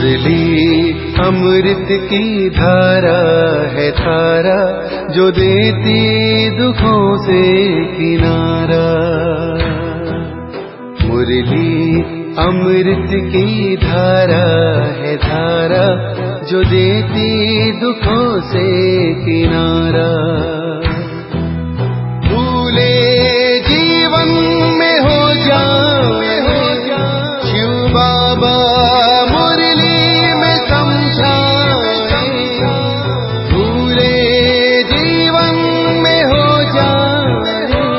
मुरली अमृत की धारा है धारा, जो देती दुखों से किनारा। मुरली अमृत की धारा है धारा, जो देती दुखों से किनारा। भूले जीवन में हो जाए शिव बाबा मुरली में समझाए। भूले जीवन में हो जाए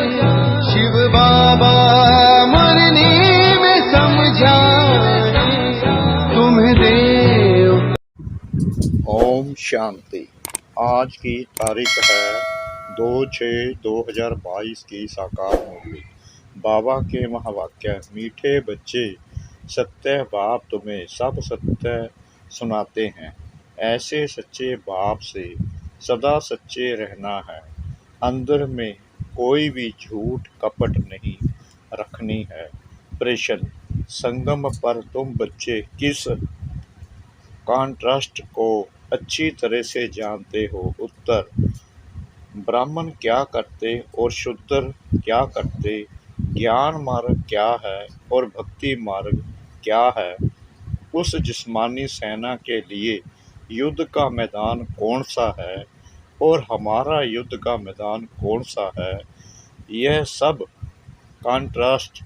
शिव बाबा मुरली में समझाए। तुम्हें देव। ओम शांति। आज की तारीख है 2/6/2022 की साकार मुरली। बाबा के महावाक्य। मीठे बच्चे, सत्य बाप तुम्हें सब सत्य सुनाते हैं। ऐसे सच्चे बाप से सदा सच्चे रहना है। अंदर में कोई भी झूठ कपट नहीं रखनी है। प्रश्न: संगम पर तुम बच्चे किस कॉन्ट्रास्ट को अच्छी तरह से जानते हो? उत्तर: ब्राह्मण क्या करते और शूद्र क्या करते, ज्ञान मार्ग क्या है और भक्ति मार्ग क्या है, उस जिस्मानी सेना के लिए युद्ध का मैदान कौन सा है और हमारा युद्ध का मैदान कौन सा है, यह सब कॉन्ट्रास्ट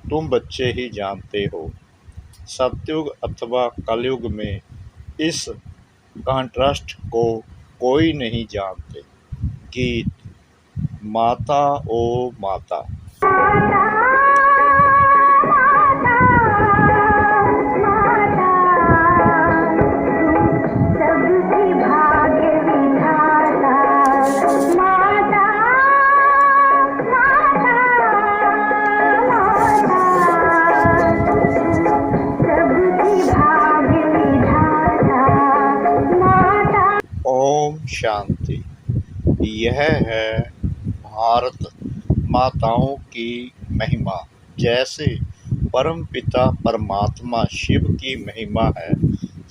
तुम बच्चे ही जानते हो। सतयुग अथवा कलयुग में इस कॉन्ट्रास्ट को कोई नहीं जानते। गीत। माता ओ माता। ओम शांति। यह है भारत माताओं की महिमा। जैसे परमपिता परमात्मा शिव की महिमा है,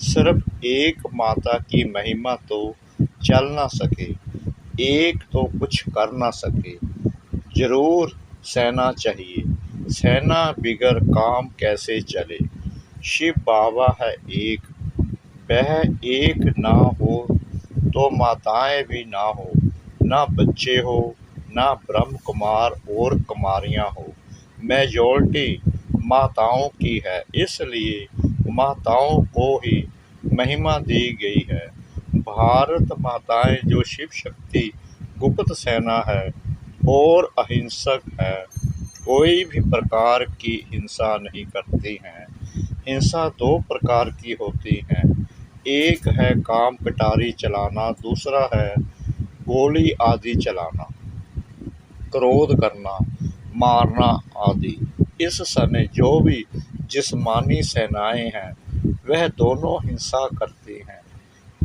सिर्फ एक माता की महिमा तो चल ना सके, एक तो कुछ कर ना सके। जरूर सेना चाहिए, सेना बिगर काम कैसे चले। शिव बाबा है एक, वह एक ना हो तो माताएं भी ना हो, ना बच्चे हो, ना ब्रह्म कुमार और कुमारियां हो। मेजॉरिटी माताओं की है, इसलिए माताओं को ही महिमा दी गई है। भारत माताएं जो शिव शक्ति गुप्त सेना है और अहिंसक है, कोई भी प्रकार की हिंसा नहीं करती हैं। हिंसा दो प्रकार की होती है, एक है काम कटारी चलाना, दूसरा है गोली आदि चलाना, क्रोध करना, मारना आदि। इस समय जो भी जिस्मानी सेनाएं हैं वह दोनों हिंसा करती हैं।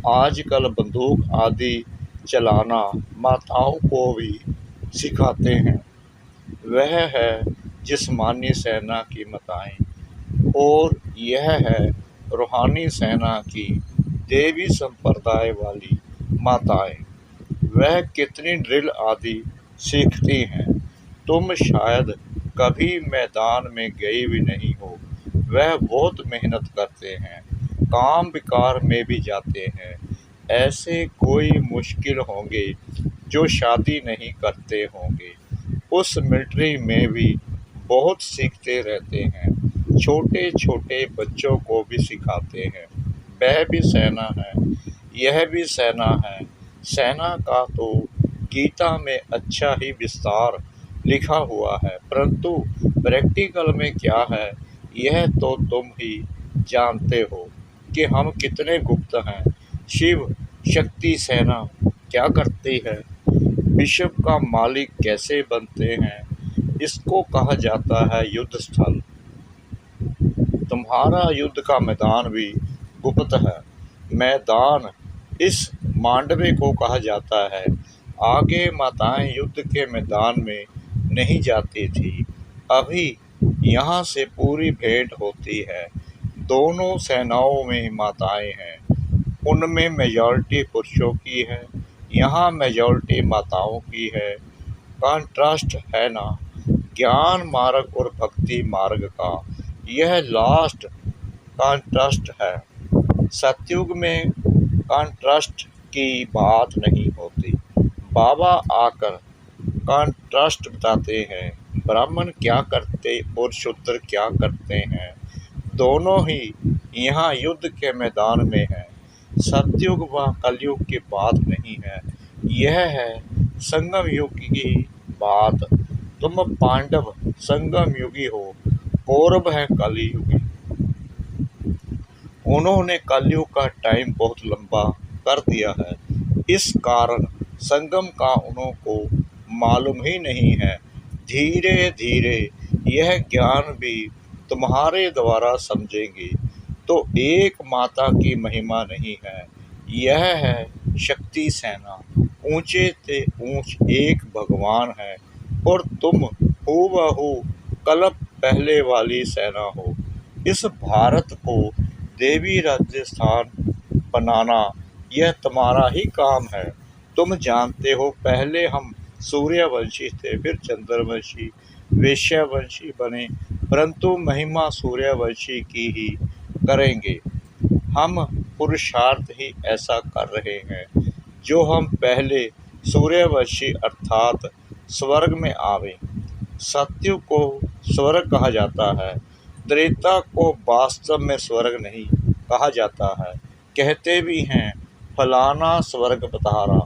आजकल बंदूक आदि चलाना माताओं को भी सिखाते हैं। वह है जिस्मानी सेना की माताएं और यह है रूहानी सेना की देवी संप्रदाय वाली माताएं। वह कितनी ड्रिल आदि सीखती हैं, तुम शायद कभी मैदान में गए भी नहीं हो। वह बहुत मेहनत करते हैं, काम विकार में भी जाते हैं। ऐसे कोई मुश्किल होंगे जो शादी नहीं करते होंगे। उस मिलिट्री में भी बहुत सीखते रहते हैं, छोटे छोटे बच्चों को भी सिखाते हैं। वह भी सेना है, यह भी सेना है। सेना का तो गीता में अच्छा ही विस्तार लिखा हुआ है, परंतु प्रैक्टिकल में क्या है यह तो तुम ही जानते हो कि हम कितने गुप्त हैं। शिव शक्ति सेना क्या करती है, विश्व का मालिक कैसे बनते हैं, इसको कहा जाता है युद्ध स्थल। तुम्हारा युद्ध का मैदान भी गुप्त है। मैदान इस मांडवे को कहा जाता है। आगे माताएं युद्ध के मैदान में नहीं जाती थी, अभी यहाँ से पूरी भेंट होती है। दोनों सेनाओं में माताएं हैं, उनमें मेजॉरिटी पुरुषों की है, यहाँ मेजॉरिटी माताओं की है। कॉन्ट्रास्ट है ना ज्ञान मार्ग और भक्ति मार्ग का, यह लास्ट कॉन्ट्रास्ट है। सतयुग में कॉन्ट्रास्ट की बात नहीं होती। बाबा आकर कॉन्ट्रास्ट बताते हैं, ब्राह्मण क्या करते और शूद्र क्या करते हैं, दोनों ही यहाँ युद्ध के मैदान में हैं। सतयुग व कलयुग की बात नहीं है, यह है संगम युग की बात। तुम पांडव संगम युगी हो, कौरव है कलयुगी। उन्होंने कलयुग का टाइम बहुत लंबा कर दिया है, इस कारण संगम का उनको मालूम ही नहीं है। धीरे धीरे यह ज्ञान भी तुम्हारे द्वारा समझेंगे। तो एक माता की महिमा नहीं है, यह है शक्ति सेना। ऊंचे से ऊंच एक भगवान है और तुम हूबहू कल्प पहले वाली सेना हो। इस भारत को देवी राजस्थान बनाना यह तुम्हारा ही काम है। तुम जानते हो पहले हम सूर्यवंशी थे, फिर चंद्रवंशी, वैश्यवंशी बने, परंतु महिमा सूर्यवंशी की ही करेंगे। हम पुरुषार्थ ही ऐसा कर रहे हैं। जो हम पहले सूर्यवंशी अर्थात स्वर्ग में आवे। सतयुग को स्वर्ग कहा जाता है, त्रेता को वास्तव में स्वर्ग नहीं कहा जाता है। कहते भी हैं फलाना स्वर्ग पधारा,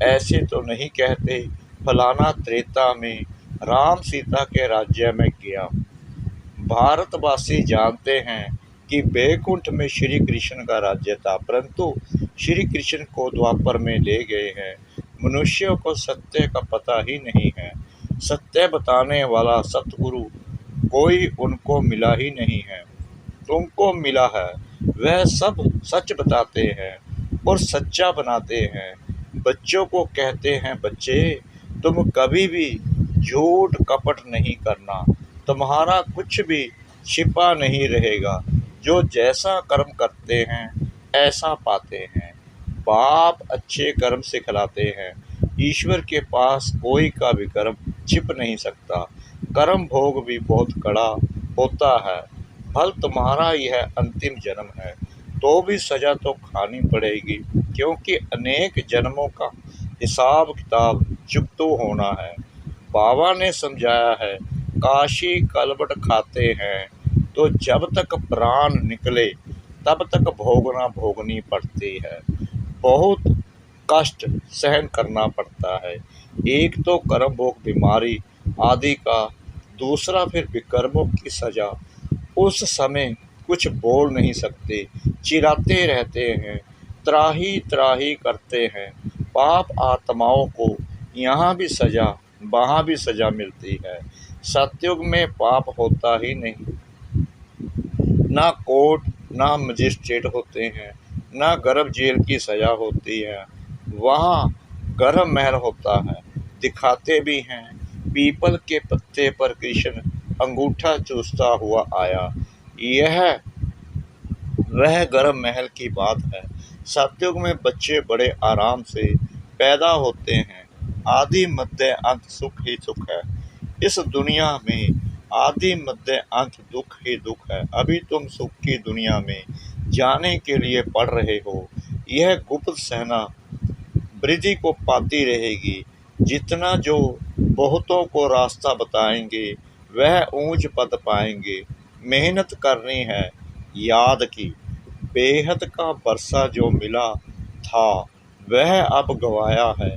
ऐसे तो नहीं कहते फलाना त्रेता में राम सीता के राज्य में गया। भारतवासी जानते हैं कि बैकुंठ में श्री कृष्ण का राज्य था, परंतु श्री कृष्ण को द्वापर में ले गए हैं। मनुष्यों को सत्य का पता ही नहीं है। सत्य बताने वाला सतगुरु कोई उनको मिला ही नहीं है। तुमको मिला है, वह सब सच बताते हैं और सच्चा बनाते हैं। बच्चों को कहते हैं, बच्चे तुम कभी भी झूठ कपट नहीं करना, तुम्हारा कुछ भी छिपा नहीं रहेगा। जो जैसा कर्म करते हैं ऐसा पाते हैं। बाप अच्छे कर्म सिखलाते हैं। ईश्वर के पास कोई का भी कर्म छिप नहीं सकता। कर्म भोग भी बहुत कड़ा होता है। फल तुम्हारा यह अंतिम जन्म है, तो भी सजा तो खानी पड़ेगी, क्योंकि अनेक जन्मों का हिसाब किताब चुकतो होना है। बाबा ने समझाया है, काशी कलबट खाते हैं तो जब तक प्राण निकले तब तक भोगना भोगनी पड़ती है। बहुत कष्ट सहन करना पड़ता है। एक तो कर्म भोग बीमारी आदि का, दूसरा फिर विकर्मों की सजा। उस समय कुछ बोल नहीं सकते, चिल्लाते रहते हैं, त्राही त्राही करते हैं। पाप आत्माओं को यहाँ भी सजा वहाँ भी सजा मिलती है। सतयुग में पाप होता ही नहीं। ना कोर्ट ना मजिस्ट्रेट होते हैं, ना गर्भ जेल की सजा होती है। वहाँ गर्भ महल होता है। दिखाते भी हैं, पीपल के पत्ते पर कृष्ण अंगूठा चूसता हुआ आया। यह वह गर्भ महल की बात है। सतयुग में बच्चे बड़े आराम से पैदा होते हैं। आदि मध्य अंत सुख ही सुख है। इस दुनिया में आदि मध्य अंत दुख ही दुख है। अभी तुम सुख की दुनिया में जाने के लिए पढ़ रहे हो। यह गुप्त सेना वृद्धि को पाती रहेगी। जितना जो बहुतों को रास्ता बताएंगे वह ऊंच पद पाएंगे। मेहनत करनी है याद की। बेहद का वर्षा जो मिला था वह अब गवाया है,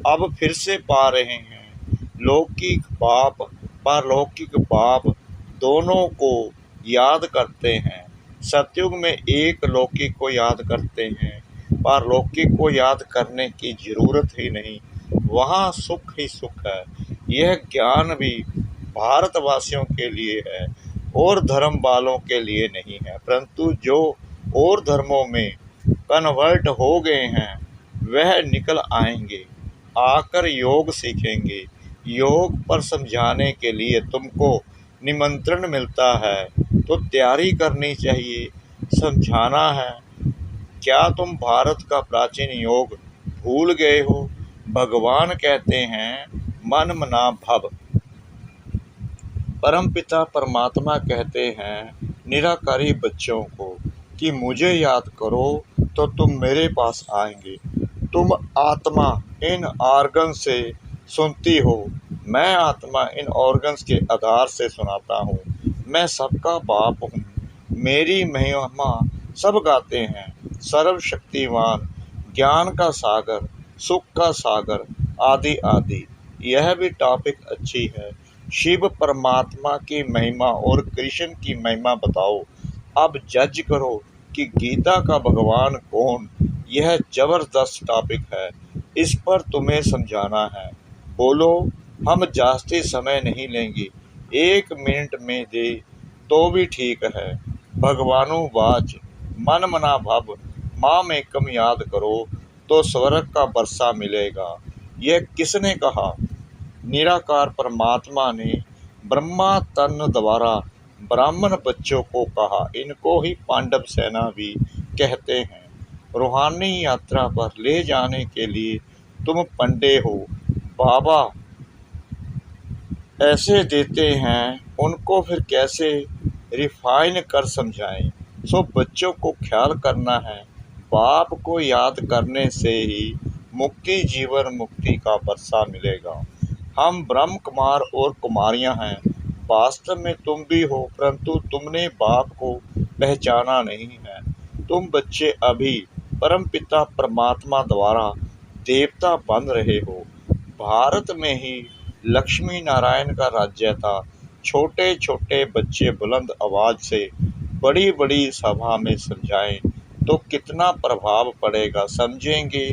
अब फिर से पा रहे हैं। लौकिक पाप पारलौकिक पाप दोनों को याद करते हैं। सतयुग में एक लौकिक को याद करते हैं, पारलौकिक को याद करने की जरूरत ही नहीं। वहाँ सुख ही सुख है। यह ज्ञान भी भारतवासियों के लिए है और धर्म वालों के लिए नहीं है, परंतु जो और धर्मों में कन्वर्ट हो गए हैं वह निकल आएंगे, आकर योग सीखेंगे। योग पर समझाने के लिए तुमको निमंत्रण मिलता है तो तैयारी करनी चाहिए। समझाना है। क्या तुम भारत का प्राचीन योग भूल गए हो? भगवान कहते हैं मन मना भव। परमपिता परमात्मा कहते हैं निराकारी बच्चों को कि मुझे याद करो तो तुम मेरे पास आएंगे। तुम आत्मा इन ऑर्गन से सुनती हो, मैं आत्मा इन ऑर्गन्स के आधार से सुनाता हूँ। मैं सबका बाप हूँ, मेरी महिमा सब गाते हैं। सर्वशक्तिमान, ज्ञान का सागर, सुख का सागर, आदि आदि। यह भी टॉपिक अच्छी है। शिव परमात्मा की महिमा और कृष्ण की महिमा बताओ। अब जज करो कि गीता का भगवान कौन। यह जबरदस्त टॉपिक है, इस पर तुम्हें समझाना है। बोलो, हम जास्ती समय नहीं लेंगे, 1 मिनट में दे तो भी ठीक है। भगवानुवाच मन मना भव, माम एकम याद करो तो स्वर्ग का बरसा मिलेगा। यह किसने कहा? निराकार परमात्मा ने ब्रह्मा तन द्वारा ब्राह्मण बच्चों को कहा। इनको ही पांडव सेना भी कहते हैं। रूहानी यात्रा पर ले जाने के लिए तुम पंडे हो, बाबा ऐसे देते हैं, उनको फिर कैसे रिफाइन कर समझाएं। सो बच्चों को ख्याल करना है, बाप को याद करने से ही मुक्ति जीवन मुक्ति का बरसा मिलेगा। हम ब्रह्म कुमार और कुमारियां हैं, वास्तव में तुम भी हो, परंतु तुमने बाप को पहचाना नहीं है। तुम बच्चे अभी परमपिता परमात्मा द्वारा देवता बन रहे हो। भारत में ही लक्ष्मी नारायण का राज्य था। छोटे छोटे बच्चे बुलंद आवाज से बड़ी बड़ी सभा में समझाएं तो कितना प्रभाव पड़ेगा, समझेंगे।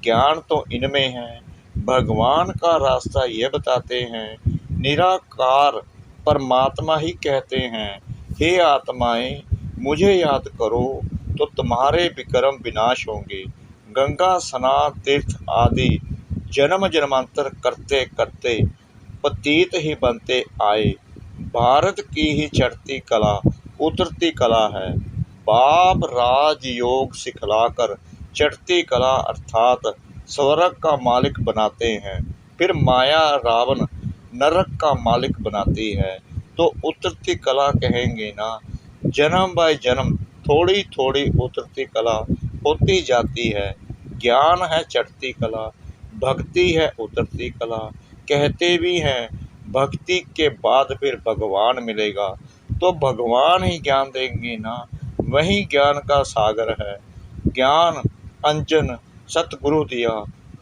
ज्ञान तो इनमें है। भगवान का रास्ता ये बताते हैं। निराकार परमात्मा ही कहते हैं, हे आत्माएं, मुझे याद करो तो तुम्हारे विक्रम विनाश होंगे। गंगा स्नान तीर्थ आदि जन्म जन्मांतर करते करते पतित ही बनते आए। भारत की ही चढ़ती कला उतरती कला है। बाप राजयोग सिखलाकर चढ़ती कला अर्थात स्वर्ग का मालिक बनाते हैं। फिर माया रावण नरक का मालिक बनाती है। तो उतरती कला कहेंगे ना। जन्म बाय जन्म थोड़ी थोड़ी उतरती कला होती जाती है। ज्ञान है चढ़ती कला, भक्ति है उतरती कला। कहते भी हैं भक्ति के बाद फिर भगवान मिलेगा, तो भगवान ही ज्ञान देंगे ना। वही ज्ञान का सागर है। ज्ञान अंजन सतगुरु दिया,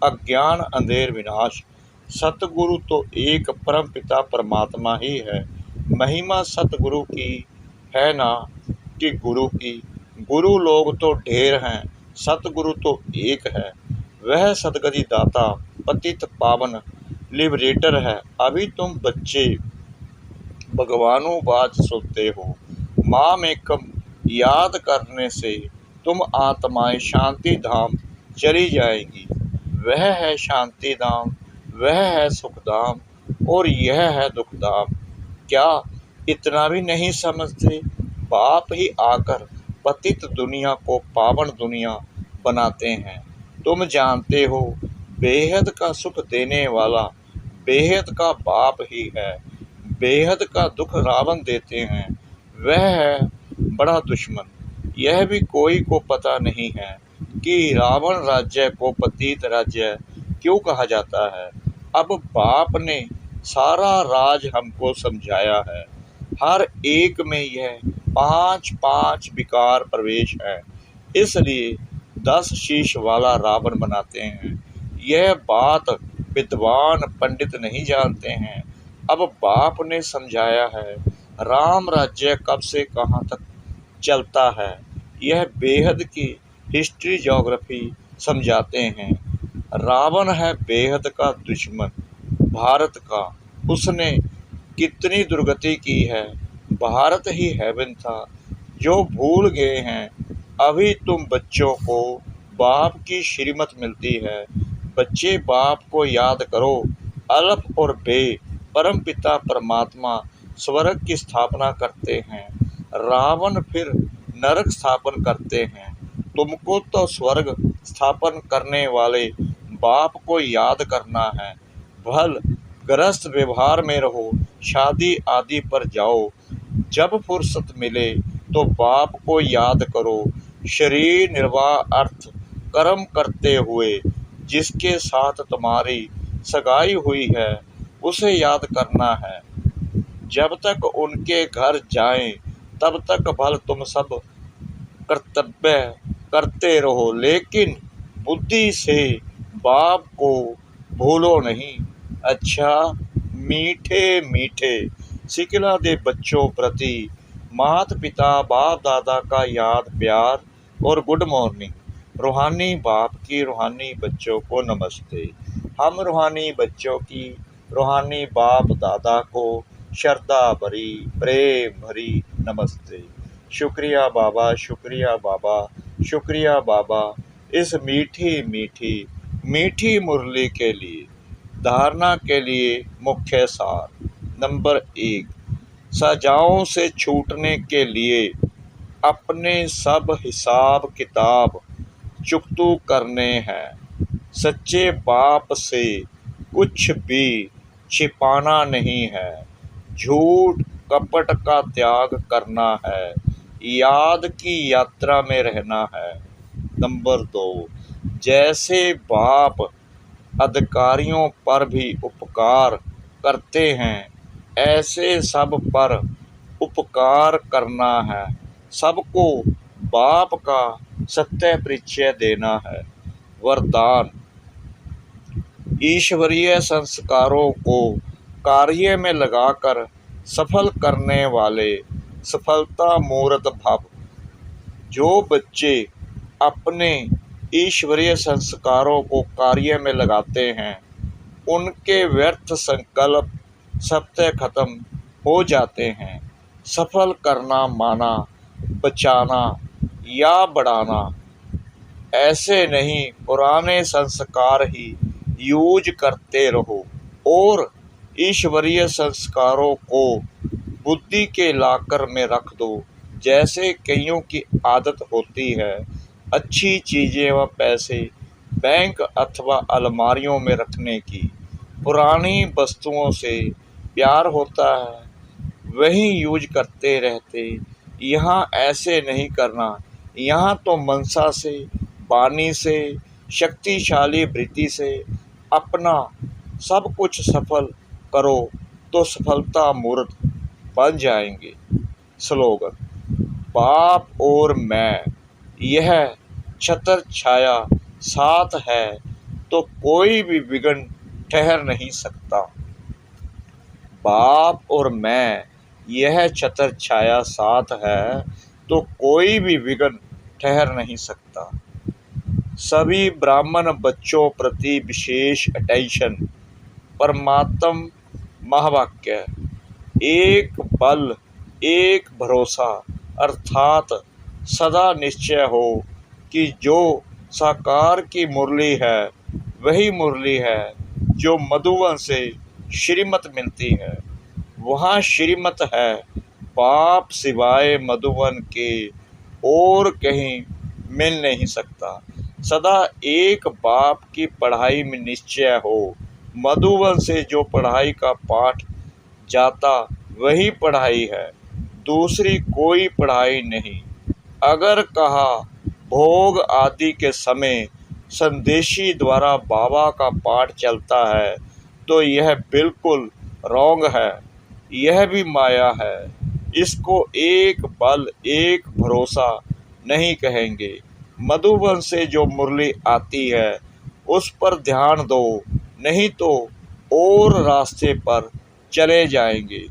अज्ञान अंधेर विनाश। सतगुरु तो एक परम पिता परमात्मा ही है। महिमा सतगुरु की है ना कि गुरु की। गुरु लोग तो ढेर हैं, सतगुरु तो एक है। वह सदगति दाता पतित पावन लिबरेटर है। अभी तुम बच्चे भगवानुवाच सुनते हो। माम एकम याद करने से तुम आत्माएं शांति धाम चली जाएंगी। वह है शांति धाम, वह है सुख धाम और यह है दुख धाम। क्या इतना भी नहीं समझते? बाप ही आकर पतित दुनिया को पावन दुनिया बनाते हैं। तुम जानते हो बेहद का सुख देने वाला बेहद का बाप ही है। बेहद का दुख रावण देते हैं, वह है बड़ा दुश्मन। यह भी कोई को पता नहीं है कि रावण राज्य को पतित राज्य क्यों कहा जाता है। अब बाप ने सारा राज हमको समझाया है। हर एक में यह 5 विकार प्रवेश है, इसलिए 10 शीश वाला रावण बनाते हैं। यह बात विद्वान पंडित नहीं जानते हैं। अब बाप ने समझाया है राम राज्य कब से कहाँ तक चलता है। यह बेहद की हिस्ट्री ज्योग्राफी समझाते हैं। रावण है बेहद का दुश्मन भारत का। उसने कितनी दुर्गति की है। भारत ही हेवन था, जो भूल गए हैं। अभी तुम बच्चों को बाप की श्रीमत मिलती है। बच्चे बाप को याद करो। अल्फ और बे परम पिता परमात्मा स्वर्ग की स्थापना करते हैं। रावण फिर नरक स्थापन करते हैं। तुमको तो स्वर्ग स्थापन करने वाले बाप को याद करना है। भल गृहस्थ व्यवहार में रहो, शादी आदि पर जाओ, जब फुर्सत मिले तो बाप को याद करो। शरीर निर्वाह अर्थ कर्म करते हुए जिसके साथ तुम्हारी सगाई हुई है उसे याद करना है। जब तक उनके घर जाएं तब तक भल तुम सब कर्तव्य करते रहो, लेकिन बुद्धि से बाप को भूलो नहीं। अच्छा, मीठे मीठे सिकला दे बच्चों प्रति माता पिता बाप दादा का याद प्यार और गुड मॉर्निंग। रूहानी बाप की रूहानी बच्चों को नमस्ते। हम रूहानी बच्चों की रूहानी बाप दादा को श्रद्धा भरी प्रेम भरी नमस्ते। शुक्रिया बाबा, शुक्रिया बाबा, शुक्रिया बाबा, इस मीठी मीठी मीठी मुरली के लिए। धारणा के लिए मुख्य सार। नंबर 1, सजाओं से छूटने के लिए अपने सब हिसाब किताब चुकतू करने हैं। सच्चे बाप से कुछ भी छिपाना नहीं है। झूठ कपट का त्याग करना है। याद की यात्रा में रहना है। नंबर 2, जैसे बाप अधिकारियों पर भी उपकार करते हैं ऐसे सब पर उपकार करना है। सबको बाप का सत्य परिचय देना है। वरदान, ईश्वरीय संस्कारों को कार्य में लगाकर सफल करने वाले सफलता मूर्त भव। जो बच्चे अपने ईश्वरीय संस्कारों को कार्य में लगाते हैं उनके व्यर्थ संकल्प सत्य खत्म हो जाते हैं। सफल करना माना बचाना या बढ़ाना, ऐसे नहीं, पुराने संस्कार ही यूज करते रहो और ईश्वरीय संस्कारों को बुद्धि के लाकर में रख दो। जैसे कईयों की आदत होती है अच्छी चीज़ें व पैसे बैंक अथवा अलमारियों में रखने की। पुरानी वस्तुओं से प्यार होता है, वही यूज करते रहते। यहाँ ऐसे नहीं करना। यहाँ तो मनसा से, वाणी से, शक्तिशाली वृत्ति से अपना सब कुछ सफल करो तो सफलता मूर्त बन जाएंगे। स्लोगन, बाप और मैं, यह छत्र छाया साथ है तो कोई भी विघ्न ठहर नहीं सकता। बाप और मैं, यह छत्र छाया साथ है तो कोई भी विघ्न ठहर नहीं सकता। सभी ब्राह्मण बच्चों प्रति विशेष अटेंशन। परमात्म महावाक्य, एक बल एक भरोसा, अर्थात सदा निश्चय हो कि जो साकार की मुरली है वही मुरली है जो मधुवन से श्रीमत मिलती है। वहाँ श्रीमत है, बाप सिवाय मधुवन के और कहीं मिल नहीं सकता। सदा एक बाप की पढ़ाई में निश्चय हो। मधुवन से जो पढ़ाई का पाठ जाता वही पढ़ाई है, दूसरी कोई पढ़ाई नहीं। अगर कहा भोग आदि के समय संदेशी द्वारा बाबा का पाठ चलता है तो यह बिल्कुल रॉन्ग है, यह भी माया है। इसको एक बल एक भरोसा नहीं कहेंगे। मधुबन से जो मुरली आती है उस पर ध्यान दो, नहीं तो और रास्ते पर चले जाएंगे।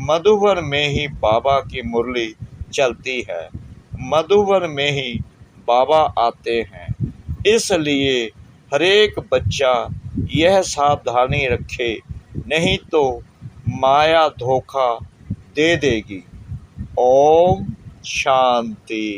मधुबन में ही बाबा की मुरली चलती है, मधुबन में ही बाबा आते हैं। इसलिए हरेक बच्चा यह सावधानी रखे, नहीं तो माया धोखा दे देगी। ओम शांति।